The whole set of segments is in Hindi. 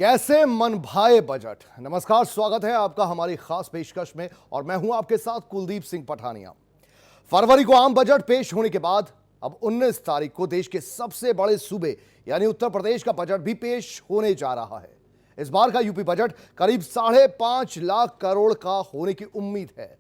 कैसे मन भाए बजट। नमस्कार, स्वागत है आपका हमारी खास पेशकश में और मैं हूं आपके साथ कुलदीप सिंह पठानिया। फरवरी को आम बजट पेश होने के बाद अब 19 तारीख को देश के सबसे बड़े सूबे यानी उत्तर प्रदेश का बजट भी पेश होने जा रहा है। इस बार का यूपी बजट करीब 5.5 लाख करोड़ का होने की उम्मीद है।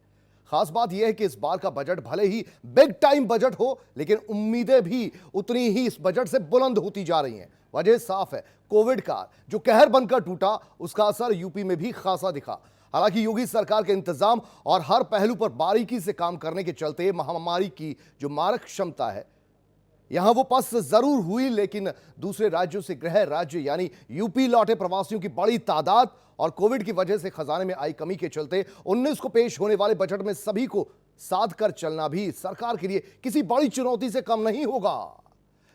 खास बात यह है कि इस बार का बजट भले ही बिग टाइम बजट हो, लेकिन उम्मीदें भी उतनी ही इस बजट से बुलंद होती जा रही हैं। वजह साफ है, कोविड का जो कहर बनकर टूटा उसका असर यूपी में भी खासा दिखा। हालांकि योगी सरकार के इंतजाम और हर पहलू पर बारीकी से काम करने के चलते महामारी की जो मारक क्षमता है यहां वो पस जरूर हुई, लेकिन दूसरे राज्यों से गृह राज्य यानी यूपी लौटे प्रवासियों की बड़ी तादाद और कोविड की वजह से खजाने में आई कमी के चलते 19 को पेश होने वाले बजट में सभी को साध कर चलना भी सरकार के लिए किसी बड़ी चुनौती से कम नहीं होगा।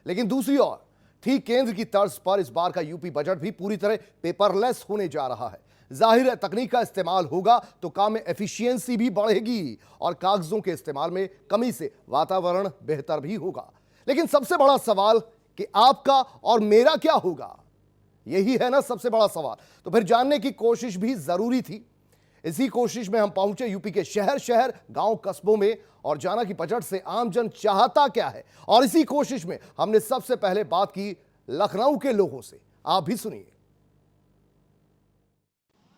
लेकिन दूसरी ओर ठीक केंद्र की तर्ज पर इस बार का यूपी बजट भी पूरी तरह पेपरलेस होने जा रहा है। जाहिर है तकनीक का इस्तेमाल होगा तो काम में एफिशिएंसी भी बढ़ेगी और कागजों के इस्तेमाल में कमी से वातावरण बेहतर भी होगा। लेकिन सबसे बड़ा सवाल कि आपका और मेरा क्या होगा, यही है ना सबसे बड़ा सवाल। तो फिर जानने की कोशिश भी जरूरी थी। इसी कोशिश में हम पहुंचे यूपी के शहर शहर गांव कस्बों में और जाना कि बजट से आमजन चाहता क्या है। और इसी कोशिश में हमने सबसे पहले बात की लखनऊ के लोगों से। आप भी सुनिए।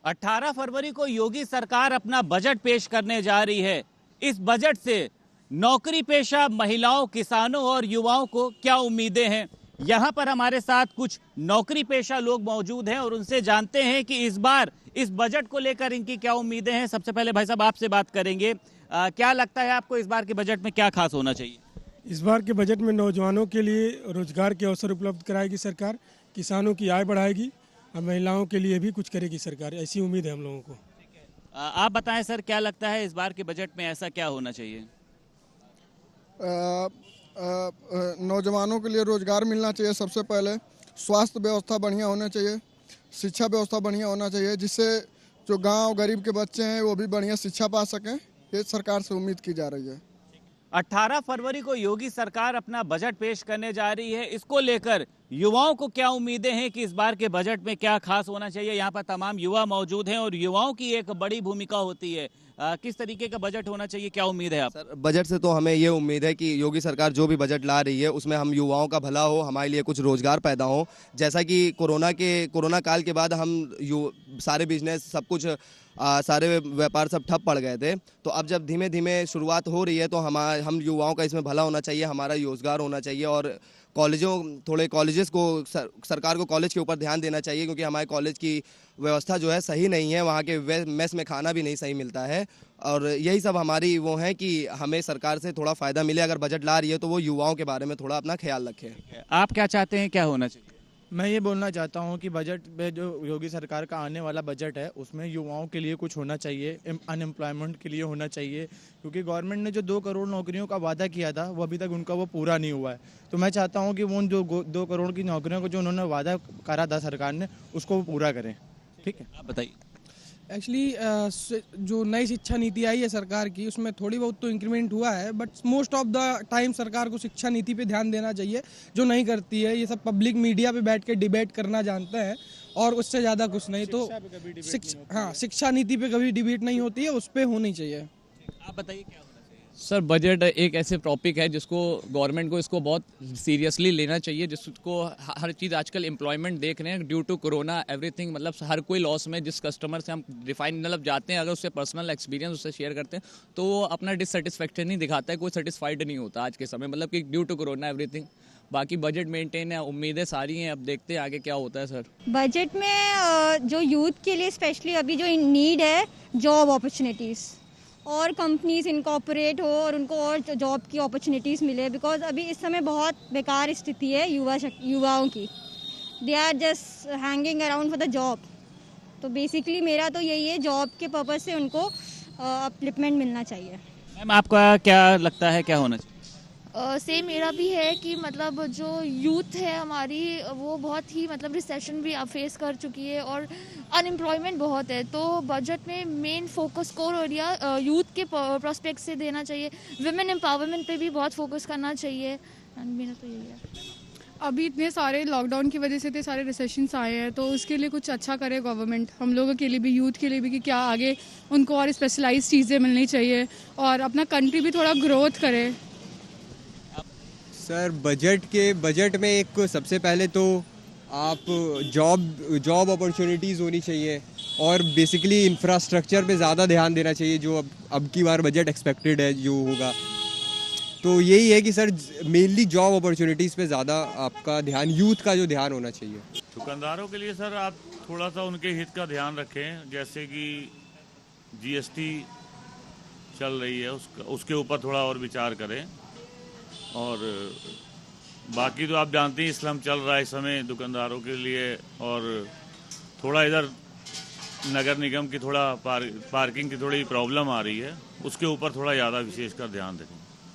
18 फरवरी को योगी सरकार अपना बजट पेश करने जा रही है। इस बजट से नौकरी पेशा महिलाओं, किसानों और युवाओं को क्या उम्मीदें हैं? यहाँ पर हमारे साथ कुछ नौकरी पेशा लोग मौजूद हैं और उनसे जानते हैं कि इस बार इस बजट को लेकर इनकी क्या उम्मीदें हैं। सबसे पहले भाई साहब आपसे बात करेंगे। क्या लगता है आपको इस बार के बजट में क्या खास होना चाहिए? इस बार के बजट में नौजवानों के लिए रोजगार के अवसर उपलब्ध कराएगी सरकार, किसानों की आय बढ़ाएगी और महिलाओं के लिए भी कुछ करेगी सरकार, ऐसी उम्मीद है हम लोगों को। आप बताएं सर, क्या लगता है इस बार के बजट में ऐसा क्या होना चाहिए? नौजवानों के लिए रोजगार मिलना चाहिए। सबसे पहले स्वास्थ्य व्यवस्था बढ़िया होना चाहिए, शिक्षा व्यवस्था बढ़िया होना चाहिए, जिससे जो गांव गरीब के बच्चे हैं वो भी बढ़िया शिक्षा पा सकें। ये सरकार से उम्मीद की जा रही है। 18 फरवरी को योगी सरकार अपना बजट पेश करने जा रही है। इसको लेकर युवाओं को क्या उम्मीदें हैं कि इस बार के बजट में क्या खास होना चाहिए? यहाँ पर तमाम युवा मौजूद हैं और युवाओं की एक बड़ी भूमिका होती है। किस तरीके का बजट होना चाहिए, क्या उम्मीद है आप? सर, बजट से तो हमें ये उम्मीद है कि योगी सरकार जो भी बजट ला रही है उसमें हम युवाओं का भला हो, हमारे लिए कुछ रोजगार पैदा हो। जैसा कि कोरोना काल के बाद हम सारे बिजनेस सब कुछ सारे व्यापार सब ठप पड़ गए थे, तो अब जब धीमे धीमे शुरुआत हो रही है तो हम युवाओं का इसमें भला होना चाहिए, हमारा रोजगार होना चाहिए। और कॉलेजेस को सरकार को कॉलेज के ऊपर ध्यान देना चाहिए, क्योंकि हमारे कॉलेज की व्यवस्था जो है सही नहीं है, वहाँ के मेस में खाना भी नहीं सही मिलता है। और यही सब हमारी वो है कि हमें सरकार से थोड़ा फ़ायदा मिले। अगर बजट ला रही है तो वो युवाओं के बारे में थोड़ा अपना ख्याल रखें। आप क्या चाहते हैं, क्या होना चाहिए? मैं ये बोलना चाहता हूँ कि बजट में जो योगी सरकार का आने वाला बजट है उसमें युवाओं के लिए कुछ होना चाहिए, अनएम्प्लॉयमेंट के लिए होना चाहिए, क्योंकि गवर्नमेंट ने जो 2 करोड़ नौकरियों का वादा किया था वो अभी तक उनका वो पूरा नहीं हुआ है। तो मैं चाहता हूँ कि वो जो 2 करोड़ की नौकरियों को जो उन्होंने वादा करा था सरकार ने उसको वो पूरा करें। ठीक है, आप बताइए। एक्चुअली जो नई शिक्षा नीति आई है सरकार की उसमें थोड़ी बहुत तो इंक्रीमेंट हुआ है, but most of the time सरकार को शिक्षा नीति पे ध्यान देना चाहिए, जो नहीं करती है। ये सब पब्लिक मीडिया पे बैठ के डिबेट करना जानते हैं और उससे ज़्यादा कुछ नहीं। तो शिक्षा नीति पे कभी डिबेट नहीं होती है, उस पर होनी चाहिए। आप बताइए क्या होना चाहिए? सर, बजट एक ऐसे टॉपिक है जिसको गवर्नमेंट को इसको बहुत सीरियसली लेना चाहिए, जिसको हर चीज़ आजकल एम्प्लॉयमेंट देख रहे हैं ड्यू टू कोरोना एवरीथिंग, मतलब हर कोई लॉस में। जिस कस्टमर से हम डिफाइन मतलब जाते हैं, अगर उससे पर्सनल एक्सपीरियंस उससे शेयर करते हैं तो वो अपना डिससेटिस्फैक्शन नहीं दिखाता है, कोई सेटिस्फाइड नहीं होता आज के समय, मतलब कि ड्यू टू कोरोना एवरीथिंग। बाकी बजट मेंटेन है, उम्मीदें सारी हैं, अब देखते हैं आगे क्या होता है। सर, बजट में जो यूथ के लिए स्पेशली अभी जो नीड है जॉब अपॉर्चुनिटीज़, और कंपनीज इनकॉर्पोरेट हो और उनको और जॉब की अपॉर्चुनिटीज़ मिले, बिकॉज अभी इस समय बहुत बेकार स्थिति है युवाओं की। They are just hanging around for the job. तो बेसिकली मेरा तो यही है, जॉब के पर्पज़ से उनको अपलिफ्टमेंट मिलना चाहिए। मैम, आपका क्या लगता है क्या होना चाहिए? सेम मेरा भी है कि मतलब जो यूथ है हमारी वो बहुत ही मतलब रिसेशन भी फेस कर चुकी है और अनएम्प्लॉयमेंट बहुत है। तो बजट में main focus core area youth के प्रोस्पेक्ट से देना चाहिए। विमेन एम्पावरमेंट पे भी बहुत फोकस करना चाहिए। मेरा तो यही है। अभी इतने सारे लॉकडाउन की वजह से इतने सारे रिसेशंस आए हैं, तो उसके लिए कुछ अच्छा करे गवर्नमेंट, हम लोगों के लिए भी, यूथ के लिए भी, कि क्या आगे उनको और स्पेशलाइज चीज़ें मिलनी चाहिए और अपना कंट्री भी थोड़ा ग्रोथ करे। सर बजट में एक सबसे पहले तो आप जॉब अपॉर्चुनिटीज़ होनी चाहिए और बेसिकली इंफ्रास्ट्रक्चर पे ज़्यादा ध्यान देना चाहिए, जो अब की बार बजट एक्सपेक्टेड है जो होगा। तो यही है कि सर मेनली जॉब अपॉर्चुनिटीज़ पे ज़्यादा आपका ध्यान, यूथ का जो ध्यान होना चाहिए। दुकानदारों के लिए सर आप थोड़ा सा उनके हित का ध्यान रखें, जैसे कि जीएसटी चल रही है उसके ऊपर थोड़ा और विचार करें। और बाकी तो आप जानते हैं इस्लाम चल रहा है इस समय दुकानदारों के लिए, और थोड़ा इधर नगर निगम की थोड़ा पार्किंग की थोड़ी प्रॉब्लम आ रही है, उसके ऊपर थोड़ा ज़्यादा विशेषकर ध्यान दें।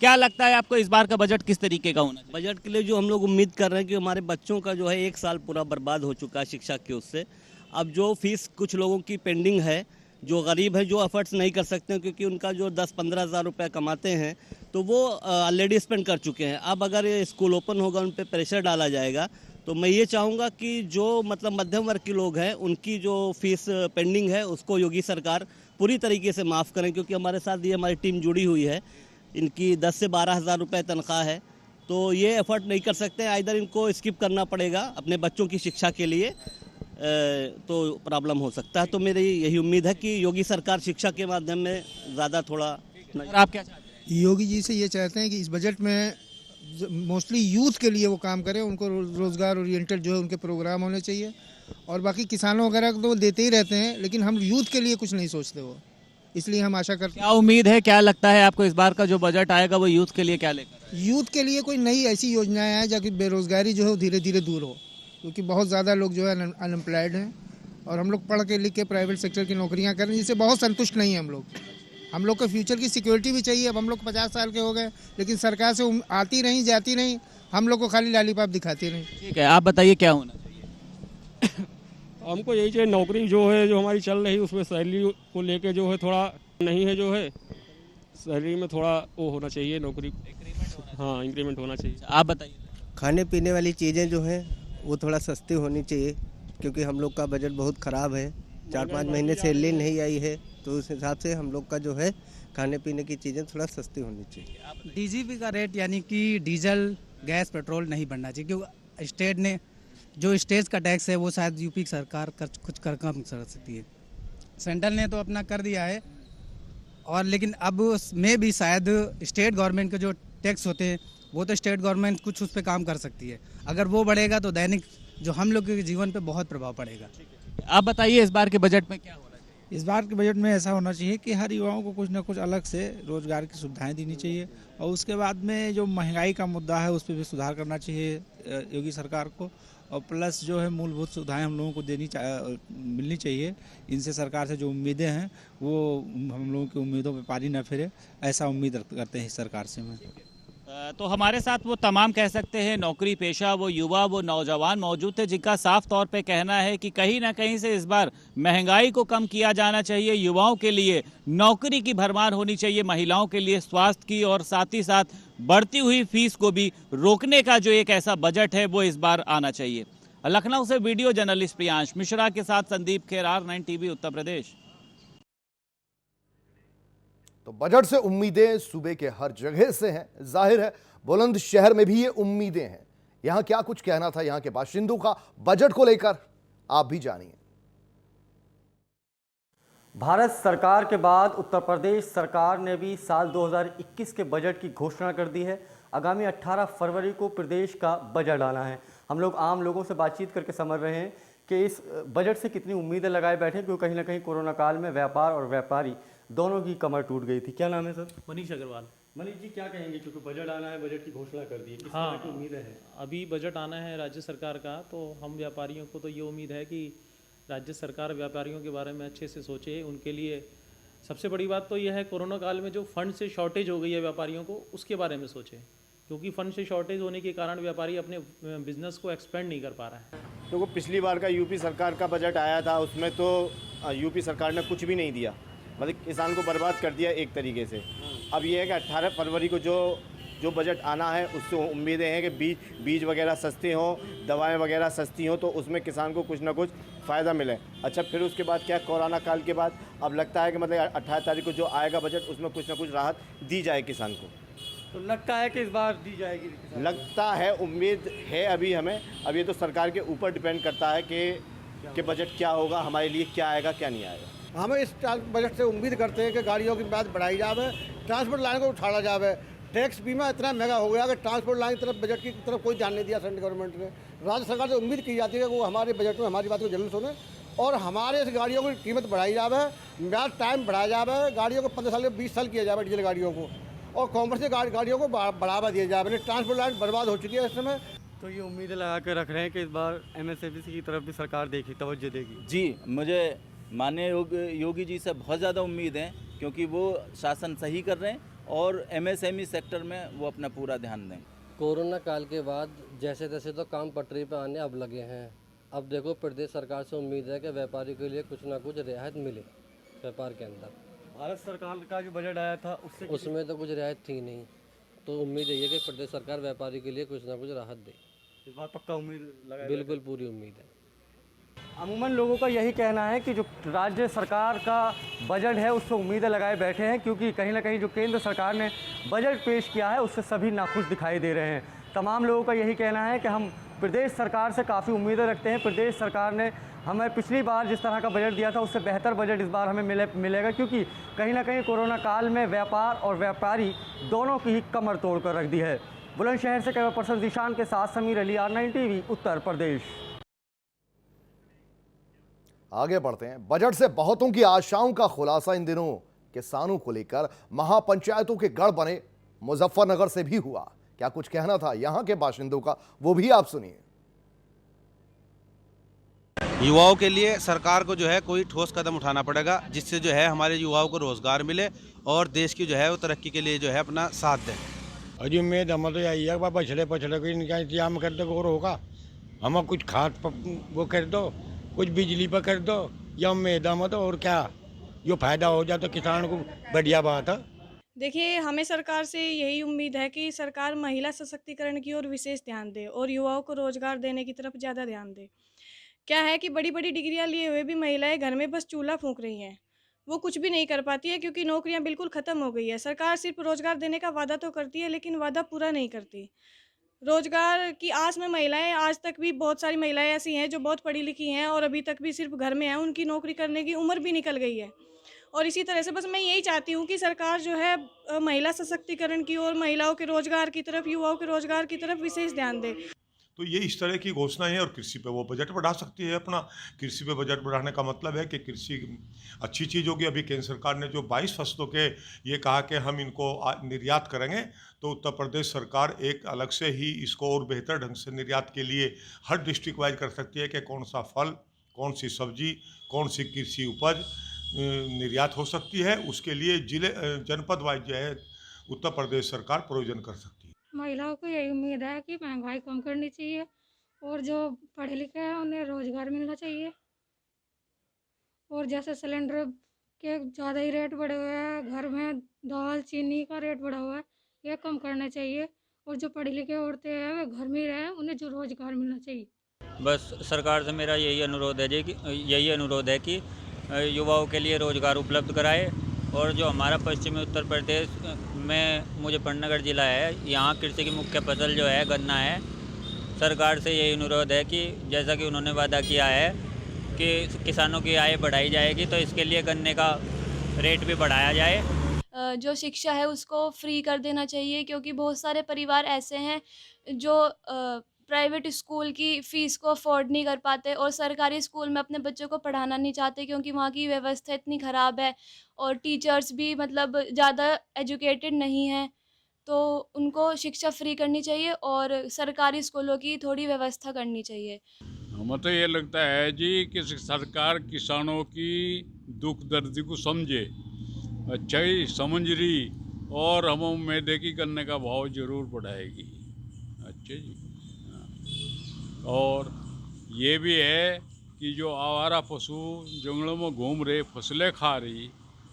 क्या लगता है आपको इस बार का बजट किस तरीके का होना चाहिए? बजट के लिए जो हम लोग उम्मीद कर रहे हैं कि हमारे बच्चों का जो है 1 साल पूरा बर्बाद हो चुका है शिक्षा की उससे। अब जो फीस कुछ लोगों की पेंडिंग है, जो गरीब है, जो अफर्ट्स नहीं कर सकते हैं क्योंकि उनका जो 10-15 हज़ार रुपये कमाते हैं तो वो ऑलरेडी स्पेंड कर चुके हैं। अब अगर ये स्कूल ओपन होगा, उन पर प्रेशर डाला जाएगा, तो मैं ये चाहूँगा कि जो मतलब मध्यम वर्ग के लोग हैं उनकी जो फीस पेंडिंग है उसको योगी सरकार पूरी तरीके से माफ़ करें, क्योंकि हमारे साथ ये हमारी टीम जुड़ी हुई है, इनकी 10 से 12 हज़ार रुपये तनख्वाह है, तो ये एफर्ट नहीं कर सकते। आइदर इनको स्किप करना पड़ेगा अपने बच्चों की शिक्षा के लिए, तो प्रॉब्लम हो सकता है। तो मेरी यही उम्मीद है कि योगी सरकार शिक्षा के माध्यम में ज़्यादा थोड़ा। आप क्या चाहते हैं? योगी जी से ये चाहते हैं कि इस बजट में मोस्टली यूथ के लिए वो काम करें, उनको रोज़गार ओरिएंटेड जो है उनके प्रोग्राम होने चाहिए। और बाकी किसानों वगैरह को तो वो देते ही रहते हैं, लेकिन हम यूथ के लिए कुछ नहीं सोचते वो, इसलिए हम आशा करते हैं। क्या उम्मीद है, क्या लगता है आपको इस बार का जो बजट आएगा वो यूथ के लिए क्या लेकर? यूथ के लिए कोई नई ऐसी योजनाएं आए जाकि बेरोजगारी जो है वो धीरे धीरे दूर हो, क्योंकि बहुत ज़्यादा लोग जो है अनएम्प्लॉयड हैं और हम लोग पढ़ के लिख के प्राइवेट सेक्टर की नौकरियां करें, जिससे बहुत संतुष्ट नहीं हैं हम लोग को फ्यूचर की सिक्योरिटी भी चाहिए। अब हम लोग 50 साल के हो गए, लेकिन सरकार से आती नहीं जाती नहीं, हम लोग को खाली लॉलीपॉप दिखाती नहीं। ठीक है, आप बताइए क्या होना चाहिए? हमको यही चाहिए, नौकरी जो है जो हमारी चल रही है उसमें सैलरी को लेके जो है थोड़ा नहीं है, जो है सैलरी में थोड़ा वो होना चाहिए, नौकरी हाँ इंक्रीमेंट होना चाहिए। आप बताइए। खाने पीने वाली चीज़ें जो हैं वो थोड़ा सस्ती होनी चाहिए, क्योंकि हम लोग का बजट बहुत ख़राब है, 4-5 महीने सैलरी नहीं आई है, तो उस हिसाब से हम लोग का जो है खाने पीने की चीज़ें थोड़ा सस्ती होनी चाहिए। डीजीपी का रेट यानी कि डीजल गैस पेट्रोल नहीं बढ़ना चाहिए, क्योंकि स्टेट ने जो स्टेट का टैक्स है वो शायद यूपी सरकार कुछ कर कम कर सकती है। सेंट्रल ने तो अपना कर दिया है, और लेकिन अब में भी शायद स्टेट गवर्नमेंट के जो टैक्स होते हैं वो तो स्टेट गवर्नमेंट कुछ उस पर काम कर सकती है। अगर वो बढ़ेगा तो दैनिक जो हम लोग के जीवन पे बहुत प्रभाव पड़ेगा। आप बताइए इस बार के बजट में क्या हो रहा है? इस बार के बजट में ऐसा होना चाहिए कि हर युवाओं को कुछ ना कुछ अलग से रोजगार की सुविधाएं देनी चाहिए, और उसके बाद में जो महंगाई का मुद्दा है उस पर भी सुधार करना चाहिए योगी सरकार को, और प्लस जो है मूलभूत सुविधाएं हम लोगों को मिलनी चाहिए। इनसे सरकार से जो उम्मीदें हैं वो हम लोगों की उम्मीदों पे पानी न फिरे, ऐसा उम्मीद करते हैं इस सरकार से मैं। तो हमारे साथ वो तमाम कह सकते हैं नौकरी पेशा, वो युवा, वो नौजवान मौजूद थे, जिनका साफ तौर पे कहना है कि कहीं ना कहीं से इस बार महंगाई को कम किया जाना चाहिए, युवाओं के लिए नौकरी की भरमार होनी चाहिए, महिलाओं के लिए स्वास्थ्य की, और साथ ही साथ बढ़ती हुई फीस को भी रोकने का जो एक ऐसा बजट है वो इस बार आना चाहिए। लखनऊ से वीडियो जर्नलिस्ट प्रियांश मिश्रा के साथ संदीप खेर, R9 TV उत्तर प्रदेश। तो बजट से उम्मीदें सूबे के हर जगह से हैं, जाहिर है बुलंदशहर में भी ये उम्मीदें हैं। यहां क्या कुछ कहना था यहां के बाशिंदों का बजट को लेकर, आप भी जानिए। भारत सरकार के बाद उत्तर प्रदेश सरकार ने भी साल 2021 के बजट की घोषणा कर दी है। आगामी 18 फरवरी को प्रदेश का बजट आना है। हम लोग आम लोगों से बातचीत करके समझ रहे हैं कि इस बजट से कितनी उम्मीदें लगाए बैठे, क्योंकि कहीं ना कहीं कोरोना काल में व्यापार और व्यापारी दोनों की कमर टूट गई थी। क्या नाम है सर? मनीष अग्रवाल। मनीष जी, क्या कहेंगे, क्योंकि बजट आना है, बजट की घोषणा कर दी है, किस हाँ, तरह की उम्मीदें हैं? अभी बजट आना है राज्य सरकार का, तो हम व्यापारियों को तो ये उम्मीद है कि राज्य सरकार व्यापारियों के बारे में अच्छे से सोचे। उनके लिए सबसे बड़ी बात तो यह है, कोरोना काल में जो फंड से शॉर्टेज हो गई है व्यापारियों को, उसके बारे में सोचे, क्योंकि फंड से शॉर्टेज होने के कारण व्यापारी अपने बिजनेस को एक्सपेंड नहीं कर पा रहा है। तो पिछली बार का यूपी सरकार का बजट आया था, उसमें तो यूपी सरकार ने कुछ भी नहीं दिया, मतलब किसान को बर्बाद कर दिया एक तरीके से। अब ये है कि 18 फरवरी को जो जो बजट आना है उससे उम्मीदें हैं कि बीज वगैरह सस्ते हों, दवाएं वगैरह सस्ती हों, तो उसमें किसान को कुछ ना कुछ फ़ायदा मिले। अच्छा, फिर उसके बाद क्या, कोरोना काल के बाद अब लगता है कि मतलब 18 तारीख को जो आएगा बजट उसमें कुछ ना कुछ राहत दी जाए किसान को। तो लगता है कि इस बार दी जाएगी किसान? लगता है, उम्मीद है अभी हमें। अब ये तो सरकार के ऊपर डिपेंड करता है कि बजट क्या होगा, हमारे लिए क्या आएगा क्या नहीं आएगा। हमें इस बजट से उम्मीद करते हैं कि गाड़ियों की बात बढ़ाई जाए, ट्रांसपोर्ट लाइन को उठाया जाए। टैक्स बीमा इतना महंगा हो गया कि ट्रांसपोर्ट लाइन की तरफ, बजट की तरफ कोई ध्यान नहीं दिया सेंट्रल गवर्नमेंट ने। राज्य सरकार से उम्मीद की जाती है कि वो हमारे बजट में हमारी बात को जल्द सुने और हमारे इस गाड़ियों की कीमत बढ़ाई जाए, ब्याज टाइम बढ़ाया जाए, गाड़ियों को 15 साल 20 साल किया जाए डीजल गाड़ियों को, और कॉमर्शियल गाड़ियों को बढ़ावा दिया जाए। ट्रांसपोर्ट लाइन बर्बाद हो चुकी है इस समय। तो ये उम्मीदें लगा कर रख रहे हैं कि इस बार MSME की तरफ भी सरकार देगी, तवज्जो देगी। जी, मुझे माननीय योगी जी से बहुत ज़्यादा उम्मीद है, क्योंकि वो शासन सही कर रहे हैं और MSME सेक्टर में वो अपना पूरा ध्यान दें। कोरोना काल के बाद जैसे तैसे तो काम पटरी पर आने अब लगे हैं। अब देखो, प्रदेश सरकार से उम्मीद है कि व्यापारी के लिए कुछ ना कुछ रियायत मिले व्यापार के अंदर। भारत सरकार का जो बजट आया था उसमें तो कुछ रियायत थी नहीं, तो उम्मीद यही है कि प्रदेश सरकार व्यापारी के लिए कुछ ना कुछ राहत दे। इस बार पक्का उम्मीद लगा? बिल्कुल पूरी उम्मीद है। अमूमन लोगों का यही कहना है कि जो राज्य सरकार का बजट है उससे उम्मीदें लगाए बैठे हैं, क्योंकि कहीं ना कहीं जो केंद्र सरकार ने बजट पेश किया है उससे सभी नाखुश दिखाई दे रहे हैं। तमाम लोगों का यही कहना है कि हम प्रदेश सरकार से काफ़ी उम्मीदें रखते हैं। प्रदेश सरकार ने हमें पिछली बार जिस तरह का बजट दिया था उससे बेहतर बजट इस बार हमें मिलेगा, क्योंकि कहीं ना कहीं कोरोना काल में व्यापार और व्यापारी दोनों की ही कमर तोड़ कर रख दी है। बुलंदशहर से कैमरा पर्सन जीशान के साथ समीर अली, R9 TV, उत्तर प्रदेश। आगे बढ़ते हैं। बजट से बहुतों की आशाओं का खुलासा इन दिनों किसानों को लेकर महापंचायतों के गढ़ बने मुजफ्फरनगर से भी हुआ। क्या कुछ कहना था यहां के बाशिंदों का, वो भी आप सुनिए। युवाओं के लिए सरकार को जो है कोई ठोस कदम उठाना पड़ेगा, जिससे जो है हमारे युवाओं को रोजगार मिले और देश की जो है वो तरक्की के लिए जो है अपना साथ दें। अजी उम्मीद हम तो यही है, बछड़े पछड़े को इनका इंतजाम कर दो और होगा। हम कुछ खाद वो कर दो, कुछ बिजली पर कर दो, या उम्मीद हम तो और क्या, जो फायदा हो जाए तो किसान को बढ़िया बात है। देखिए, हमें सरकार से यही उम्मीद है कि सरकार महिला सशक्तिकरण की ओर विशेष ध्यान दे और युवाओं को रोजगार देने की तरफ ज़्यादा ध्यान दे। क्या है कि बड़ी बड़ी डिग्रियां लिए हुए भी महिलाएं घर में बस चूल्हा फूंक रही हैं, वो कुछ भी नहीं कर पाती है, क्योंकि नौकरियां बिल्कुल ख़त्म हो गई है। सरकार सिर्फ रोज़गार देने का वादा तो करती है, लेकिन वादा पूरा नहीं करती। रोज़गार की आस में महिलाएं, आज तक भी बहुत सारी महिलाएं ऐसी हैं जो बहुत पढ़ी लिखी हैं और अभी तक भी सिर्फ घर में हैं, उनकी नौकरी करने की उम्र भी निकल गई है। और इसी तरह से बस मैं यही चाहती हूँ कि सरकार जो है महिला सशक्तिकरण की ओर, महिलाओं के रोज़गार की तरफ, युवाओं के रोज़गार की तरफ विशेष ध्यान दे। तो ये इस तरह की घोषणाएं हैं और कृषि पे वो बजट बढ़ा सकती है अपना। कृषि पे बजट बढ़ाने का मतलब है कि कृषि अच्छी चीज़ होगी। अभी केंद्र सरकार ने जो 22 फसलों के ये कहा कि हम इनको निर्यात करेंगे, तो उत्तर प्रदेश सरकार एक अलग से ही इसको और बेहतर ढंग से निर्यात के लिए हर डिस्ट्रिक्ट वाइज कर सकती है कि कौन सा फल, कौन सी सब्जी, कौन सी कृषि उपज निर्यात हो सकती है। उसके लिए जिले जनपद वाइज जो है उत्तर प्रदेश सरकार प्रोविजन कर सकती है। महिलाओं को यही उम्मीद है कि महंगाई कम करनी चाहिए और जो पढ़े लिखे हैं उन्हें रोज़गार मिलना चाहिए। और जैसे सिलेंडर के ज़्यादा ही रेट बढ़े हुए हैं, घर में दाल चीनी का रेट बढ़ा हुआ है, ये कम करना चाहिए। और जो पढ़ी लिखी औरतें हैं वे घर में ही रहें, उन्हें जो रोज़गार मिलना चाहिए। बस सरकार से मेरा यही अनुरोध है कि युवाओं के लिए रोज़गार उपलब्ध कराए। और जो हमारा पश्चिमी उत्तर प्रदेश में मुजफ्फरनगर ज़िला है, यहाँ कृषि की मुख्य फसल जो है गन्ना है। सरकार से यही अनुरोध है कि जैसा कि उन्होंने वादा किया है कि किसानों की आय बढ़ाई जाएगी, तो इसके लिए गन्ने का रेट भी बढ़ाया जाए। जो शिक्षा है उसको फ्री कर देना चाहिए, क्योंकि बहुत सारे परिवार ऐसे हैं जो प्राइवेट स्कूल की फ़ीस को अफोर्ड नहीं कर पाते और सरकारी स्कूल में अपने बच्चों को पढ़ाना नहीं चाहते, क्योंकि वहाँ की व्यवस्था इतनी ख़राब है और टीचर्स भी मतलब ज़्यादा एजुकेटेड नहीं हैं। तो उनको शिक्षा फ्री करनी चाहिए और सरकारी स्कूलों की थोड़ी व्यवस्था करनी चाहिए। हमें तो ये लगता है जी कि सरकार किसानों की दुख दर्द को समझे, अच्छा ही समझ रही, और हम उम्मीद है कि गन्ने का भाव जरूर बढ़ाएगी। अच्छा जी। और ये भी है कि जो आवारा पशु जंगलों में घूम रहे, फसलें खा रही,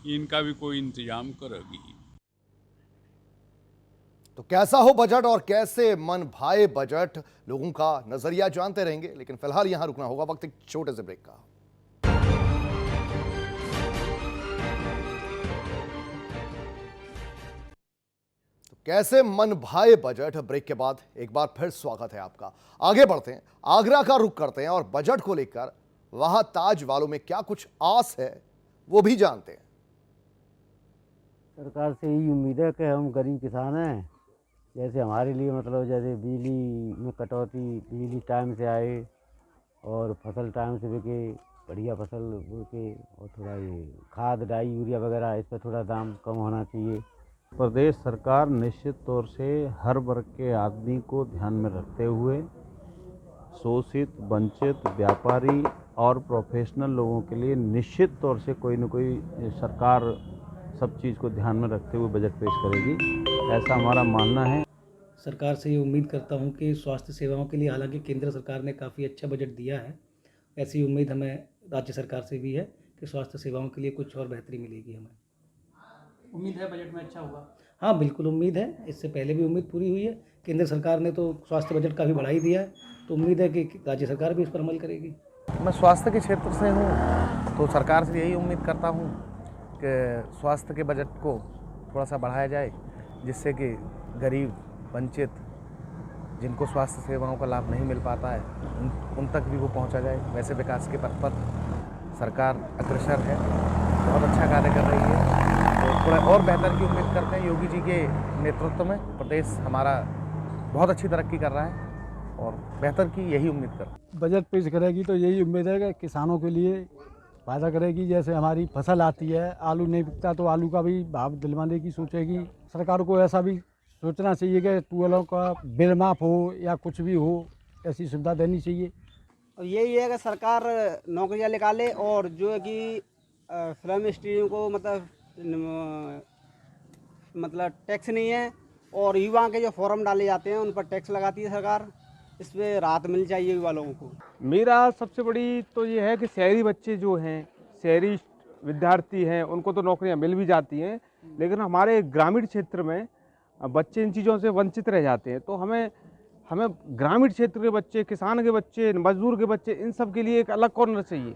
इनका भी कोई इंतजाम करेगी। तो कैसा हो बजट और कैसे मन भाए बजट, लोगों का नजरिया जानते रहेंगे, लेकिन फिलहाल यहां रुकना होगा, वक्त एक छोटे से ब्रेक का। तो कैसे मन भाए बजट, ब्रेक के बाद एक बार फिर स्वागत है आपका। आगे बढ़ते हैं, आगरा का रुख करते हैं और बजट को लेकर वहां ताज वालों में क्या कुछ आस है वो भी जानते हैं। सरकार से यही उम्मीद है कि हम गरीब किसान हैं, जैसे हमारे लिए मतलब जैसे बिजली में कटौती, बिजली टाइम से आए और फसल टाइम से बिके, बढ़िया फसल बिके, और थोड़ा ये खाद डाई यूरिया वगैरह इस पर थोड़ा दाम कम होना चाहिए। प्रदेश सरकार निश्चित तौर से हर वर्ग के आदमी को ध्यान में रखते हुए शोषित, वंचित, व्यापारी और प्रोफेशनल लोगों के लिए निश्चित तौर से कोई न कोई सरकार सब चीज़ को ध्यान में रखते हुए बजट पेश करेगी, ऐसा हमारा मानना है। सरकार से ये उम्मीद करता हूँ कि स्वास्थ्य सेवाओं के लिए, हालांकि केंद्र सरकार ने काफ़ी अच्छा बजट दिया है, ऐसी उम्मीद हमें राज्य सरकार से भी है कि स्वास्थ्य सेवाओं के लिए कुछ और बेहतरी मिलेगी हमें। उम्मीद है बजट में अच्छा होगा? हाँ बिल्कुल उम्मीद है, इससे पहले भी उम्मीद पूरी हुई है। केंद्र सरकार ने तो स्वास्थ्य बजट काफ़ी बढ़ा ही दिया है, तो उम्मीद है कि राज्य सरकार भी इस पर अमल करेगी। मैं स्वास्थ्य के क्षेत्र से हूँ, तो सरकार से यही उम्मीद करता हूँ कि स्वास्थ्य के बजट को थोड़ा सा बढ़ाया जाए, जिससे कि गरीब, वंचित, जिनको स्वास्थ्य सेवाओं का लाभ नहीं मिल पाता है, उन तक भी वो पहुंचा जाए। वैसे विकास के पथ पर सरकार अग्रसर है, बहुत अच्छा कार्य कर रही है, तो थोड़ा और बेहतर की उम्मीद करते हैं। योगी जी के नेतृत्व में प्रदेश हमारा बहुत अच्छी तरक्की कर रहा है और बेहतर की यही उम्मीद करते हैं। बजट पेश करेगी तो यही उम्मीद है कि किसानों के लिए फायदा करेगी। जैसे हमारी फसल आती है, आलू नहीं बिकता तो आलू का भी भाव दिलवाने की सोचेगी। सरकार को ऐसा भी सोचना चाहिए कि ट्यूबवेलों का बिल माफ़ हो या कुछ भी हो, ऐसी सुविधा देनी चाहिए। और यही है कि सरकार नौकरियां निकाले और जो है कि फिल्म इंडस्ट्री को मतलब टैक्स नहीं है, और युवाओं के जो फॉर्म डाले जाते हैं उन पर टैक्स लगाती है सरकार, इस पर राहत मिलनी चाहिए युवा लोगों को। मेरा सबसे बड़ी तो ये है कि शहरी बच्चे जो हैं, शहरी विद्यार्थी हैं, उनको तो नौकरियां मिल भी जाती हैं, लेकिन हमारे ग्रामीण क्षेत्र में बच्चे इन चीज़ों से वंचित रह जाते हैं। तो हमें ग्रामीण क्षेत्र के बच्चे, किसान के बच्चे, मजदूर के बच्चे, इन सब के लिए एक अलग कॉर्नर चाहिए।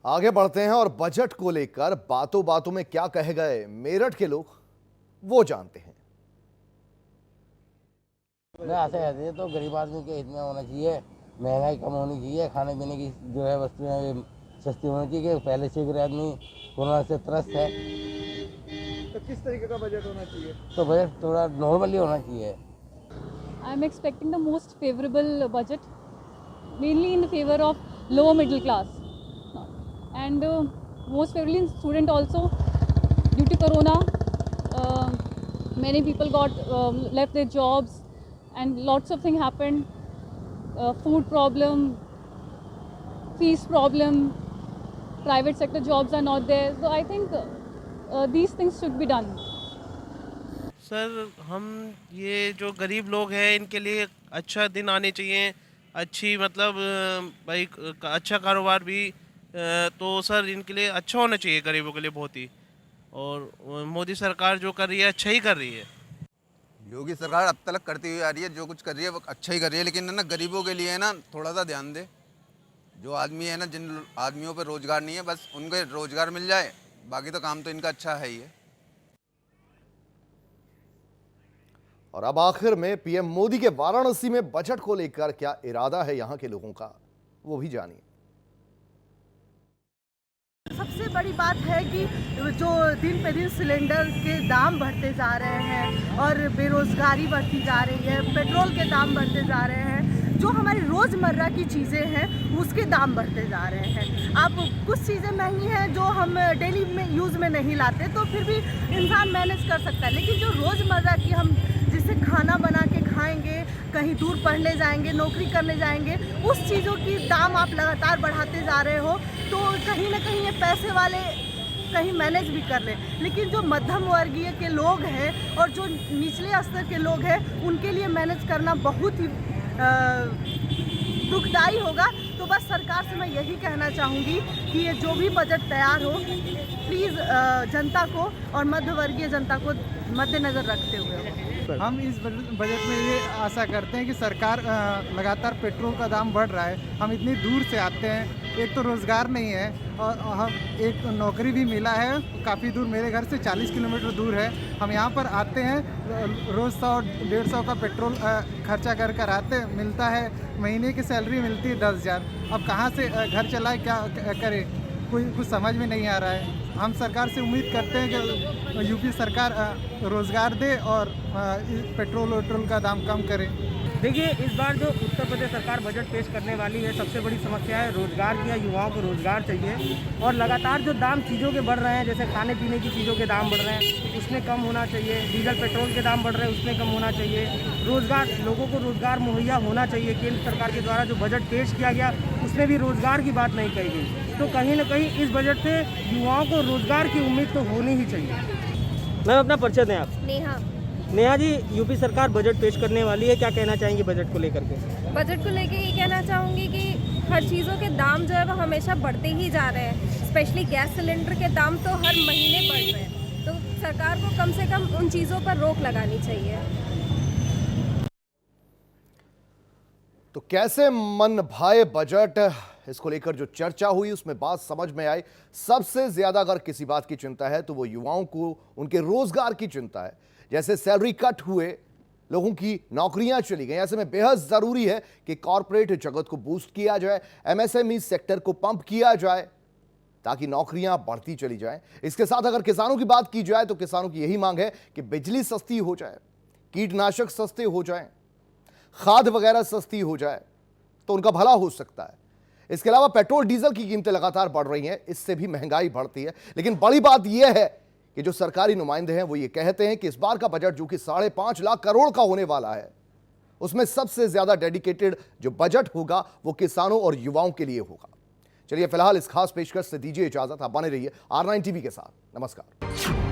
आगे बढ़ते हैं और बजट को लेकर बातों बातों में क्या कहे गए मेरठ के लोग, वो जानते हैं। ऐसे कहते तो गरीब आदमी के हित में होना चाहिए, महंगाई कम होनी चाहिए, खाने पीने की जो है वस्तुएं सस्ती होनी चाहिए। पहले से गरीब आदमी कोरोना से त्रस्त है, तो किस तरीके का बजट होना चाहिए? तो बजट थोड़ा नॉर्मली होना चाहिए। I am expecting the most favourable budget, mainly in favour of lower middle class and most favorably in student also. Due to corona, many people got left their jobs and lots of things happened. Food problem, fees problem, private sector jobs are not there, so I think these things should be done. Sir, हम ये जो गरीब लोग हैं इनके लिए अच्छा दिन आने चाहिए, अच्छी मतलब भाई अच्छा कारोबार भी, तो सर इनके लिए अच्छा होना चाहिए गरीबों के लिए बहुत ही। और मोदी सरकार जो कर रही है अच्छा ही कर रही है। योगी सरकार अब तक करती हुई आ रही है, जो कुछ कर रही है वो अच्छा ही कर रही है, लेकिन है ना गरीबों के लिए है ना थोड़ा सा ध्यान दे। जो आदमी है ना, जिन आदमियों पर रोजगार नहीं है, बस उनको रोजगार मिल जाए, बाकी तो काम तो इनका अच्छा है ही है। और अब आखिर में पीएम मोदी के वाराणसी में बजट को लेकर क्या इरादा है यहां के लोगों का, वो भी जानिए। सबसे बड़ी बात है कि जो दिन पे दिन सिलेंडर के दाम बढ़ते जा रहे हैं और बेरोजगारी बढ़ती जा रही है, पेट्रोल के दाम बढ़ते जा रहे हैं, जो हमारी रोज़मर्रा की चीज़ें हैं उसके दाम बढ़ते जा रहे हैं। अब कुछ चीज़ें महंगी हैं जो हम डेली में यूज़ में नहीं लाते, तो फिर भी इंसान मैनेज कर सकता है, लेकिन जो रोज़मर्रा की हम जिससे खाना बना के खाएंगे, कहीं दूर पढ़ने जाएंगे, नौकरी करने जाएंगे, उस चीज़ों की दाम आप लगातार बढ़ाते जा रहे हो, तो कहीं ना कहीं ये पैसे वाले कहीं मैनेज भी कर ले, लेकिन जो मध्यम वर्गीय के लोग हैं और जो निचले स्तर के लोग हैं उनके लिए मैनेज करना बहुत ही दुखदाई होगा। तो बस सरकार से मैं यही कहना चाहूँगी कि ये जो भी बजट तैयार हो प्लीज़ जनता को और मध्यवर्गीय जनता को मद्देनज़र रखते हुए हम इस बजट में ये आशा करते हैं कि सरकार लगातार पेट्रोल का दाम बढ़ रहा है, हम इतनी दूर से आते हैं, एक तो रोज़गार नहीं है और हम एक नौकरी भी मिला है काफ़ी दूर, मेरे घर से 40 किलोमीटर दूर है। हम यहाँ पर आते हैं, रोज़ 100-150 का पेट्रोल खर्चा कर कर आते, मिलता है महीने की सैलरी मिलती है 10,000। अब कहाँ से घर चलाए, क्या करे, कोई कुछ समझ में नहीं आ रहा है। हम सरकार से उम्मीद करते हैं कि यूपी सरकार रोज़गार दे और पेट्रोल वेट्रोल का दाम कम करे। देखिए, इस बार जो उत्तर प्रदेश सरकार बजट पेश करने वाली है, सबसे बड़ी समस्या है रोज़गार की। युवाओं को रोज़गार चाहिए और लगातार जो दाम चीज़ों के बढ़ रहे हैं, जैसे खाने पीने की चीज़ों के दाम बढ़ रहे हैं, उसमें कम होना चाहिए। डीजल पेट्रोल के दाम बढ़ रहे हैं, उसमें कम होना चाहिए। रोज़गार, लोगों को रोज़गार मुहैया होना चाहिए। केंद्र सरकार के द्वारा जो बजट पेश किया गया उसमें भी रोज़गार की बात नहीं कही गई, तो कहीं ना कहीं इस बजट से युवाओं को रोज़गार की उम्मीद तो होनी ही चाहिए। मैम, अपना परिचय दें आप। नेहा। नेहा जी, यूपी सरकार बजट पेश करने वाली है, क्या कहना चाहेंगी बजट को लेकर के? बजट को लेके ये कहना चाहूँगी कि हर चीज़ों के दाम जो है वो हमेशा बढ़ते ही जा रहे हैं। स्पेशली गैस सिलेंडर के दाम तो हर महीने बढ़ रहे हैं, तो सरकार को कम से कम उन चीज़ों पर रोक लगानी चाहिए। तो कैसे मन भाए बजट, इसको लेकर जो चर्चा हुई उसमें बात समझ में आई। सबसे ज्यादा अगर किसी बात की चिंता है तो वो युवाओं को उनके रोजगार की चिंता है। जैसे सैलरी कट हुए, लोगों की नौकरियां चली गई, ऐसे में बेहद जरूरी है कि कॉरपोरेट जगत को बूस्ट किया जाए, एमएसएमई सेक्टर को पंप किया जाए ताकि नौकरियां बढ़ती चली जाएं। इसके साथ अगर किसानों की बात की जाए तो किसानों की यही मांग है कि बिजली सस्ती हो जाए, कीटनाशक सस्ते हो जाएं, खाद वगैरह सस्ती हो जाए तो उनका भला हो सकता है। इसके अलावा पेट्रोल डीजल की कीमतें लगातार बढ़ रही हैं, इससे भी महंगाई बढ़ती है। लेकिन बड़ी बात यह है कि जो सरकारी नुमाइंदे हैं वो ये कहते हैं कि इस बार का बजट जो कि 5.5 लाख करोड़ का होने वाला है, उसमें सबसे ज्यादा डेडिकेटेड जो बजट होगा वो किसानों और युवाओं के लिए होगा। चलिए फिलहाल इस खास पेशकश से दीजिए इजाजत, आप बने रहिए R9 TV के साथ। नमस्कार।